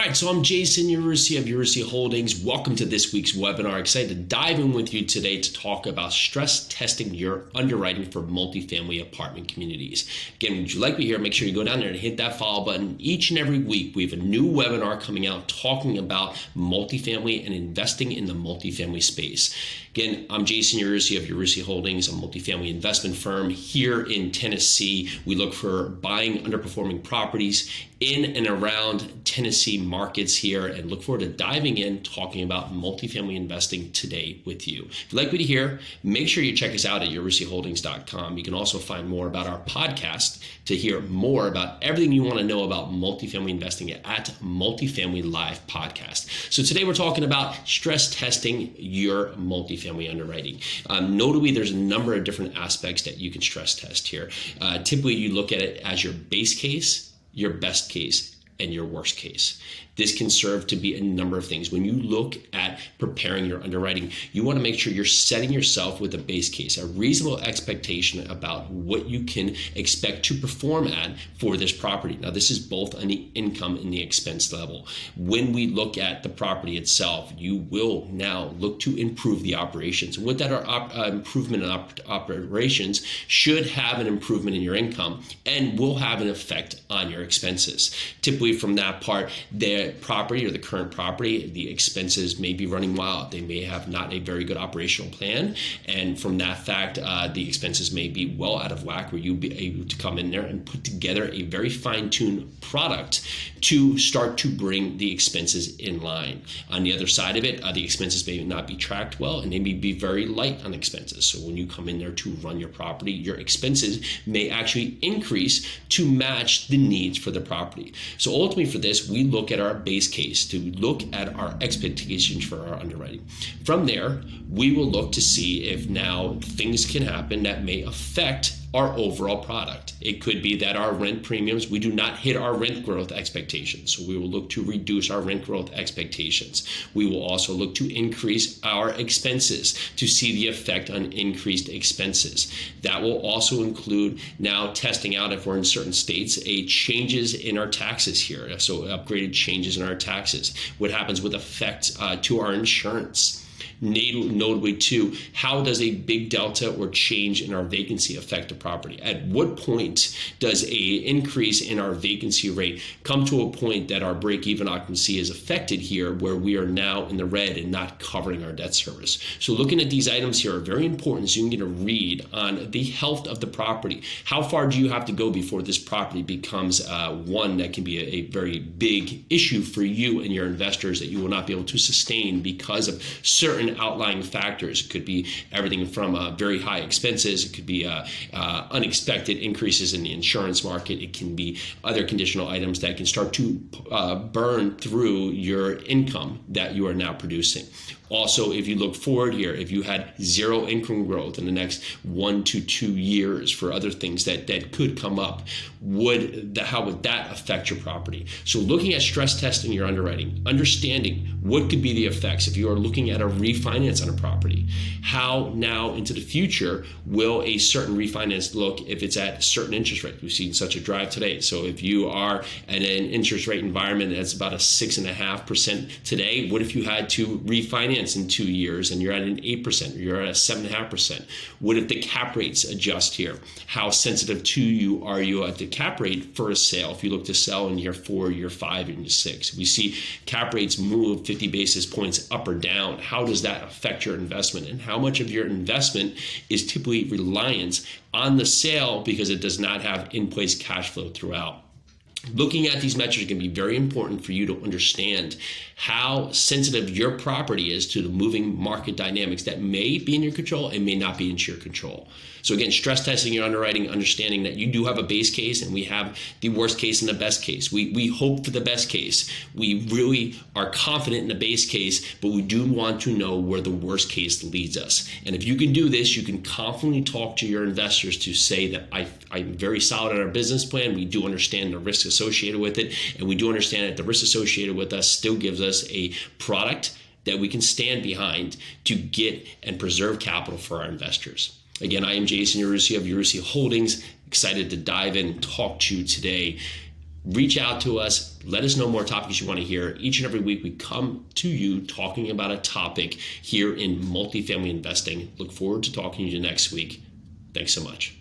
right, so I'm Jason Yarusi of Yarusi Holdings. Welcome to this week's webinar. Excited to dive in with you today to talk about stress testing your underwriting for multifamily apartment communities. Again, would you like me here, make sure you go down there and hit that follow button. Each and every week, we have a new webinar coming out talking about multifamily and investing in the multifamily space. Again, I'm Jason Yarusi of Yarusi Holdings, a multifamily investment firm here in Tennessee. We look for buying underperforming properties in and around Tennessee markets here, and look forward to diving in, talking about multifamily investing today with you. If you'd like me to hear, make sure you check us out at yarusiholdings.com. You can also find more about our podcast to hear more about everything you want to know about multifamily investing at Multifamily Live Podcast. So today we're talking about stress testing your multifamily underwriting. Notably, there's a number of different aspects that you can stress test here. Typically, you look at it as your base case, your best case, and your worst case. This can serve to be a number of things. When you look at preparing your underwriting, you want to make sure you're setting yourself with a base case, a reasonable expectation about what you can expect to perform at for this property. Now, this is both on the income and the expense level. When we look at the property itself, you will now look to improve the operations. And with that improvement in operations should have an improvement in your income and will have an effect on your expenses. Typically from that part, the property or the current property, the expenses may be running wild. They may have not a very good operational plan. And from that fact, the expenses may be well out of whack, where you'll be able to come in there and put together a very fine-tuned product to start to bring the expenses in line. On the other side of it, the expenses may not be tracked well, and they may be very light on expenses. So when you come in there to run your property, your expenses may actually increase to match the needs for the property. So ultimately for this, we look at our base case to look at our expectations for our underwriting. From there, we will look to see if now things can happen that may affect our overall product. It could be that our rent premiums, we do not hit our rent growth expectations. So we will look to reduce our rent growth expectations. We will also look to increase our expenses to see the effect on increased expenses. That will also include now testing out, if we're in certain states, changes in our taxes here. So upgraded changes in our taxes. What happens with effect to our insurance? Notably too, how does a big delta or change in our vacancy affect the property? At what point does a increase in our vacancy rate come to a point that our break-even occupancy is affected here, where we are now in the red and not covering our debt service? So looking at these items here are very important, so you can get a read on the health of the property. How far do you have to go before this property becomes one that can be a very big issue for you and your investors that you will not be able to sustain because of certain outlying factors? It could be everything from very high expenses. It could be unexpected increases in the insurance market. It can be other conditional items that can start to burn through your income that you are now producing. Also, if you look forward here, if you had zero income growth in the next 1 to 2 years for other things that could come up, how would that affect your property? So looking at stress testing your underwriting, understanding what could be the effects if you are looking at a refinance on a property. How now into the future will a certain refinance look if it's at a certain interest rate? We've seen such a drive today. So if you are in an interest rate environment that's about a 6.5% today, what if you had to refinance in 2 years and you're at an 8% or you're at a 7.5%? What if the cap rates adjust here? How sensitive to you are you at the cap rate for a sale if you look to sell in year 4, year 5, and year 6? We see cap rates move 50 basis points up or down. How does that affect your investment? And how much of your investment is typically reliant on the sale because it does not have in-place cash flow throughout? Looking at these metrics can be very important for you to understand how sensitive your property is to the moving market dynamics that may be in your control and may not be in your control. So again, stress testing your underwriting, understanding that you do have a base case and we have the worst case and the best case. We hope for the best case. We really are confident in the base case, but we do want to know where the worst case leads us. And if you can do this, you can confidently talk to your investors to say that I'm very solid in our business plan. We do understand the risks associated with it, and we do understand that the risk associated with us still gives us a product that we can stand behind to get and preserve capital for our investors. Again, I am Jason Yarusi of Yarusi Holdings, excited to dive in and talk to you today. Reach out to us. Let us know more topics you want to hear. Each and every week we come to you talking about a topic here in multifamily investing. Look forward to talking to you next week. Thanks so much.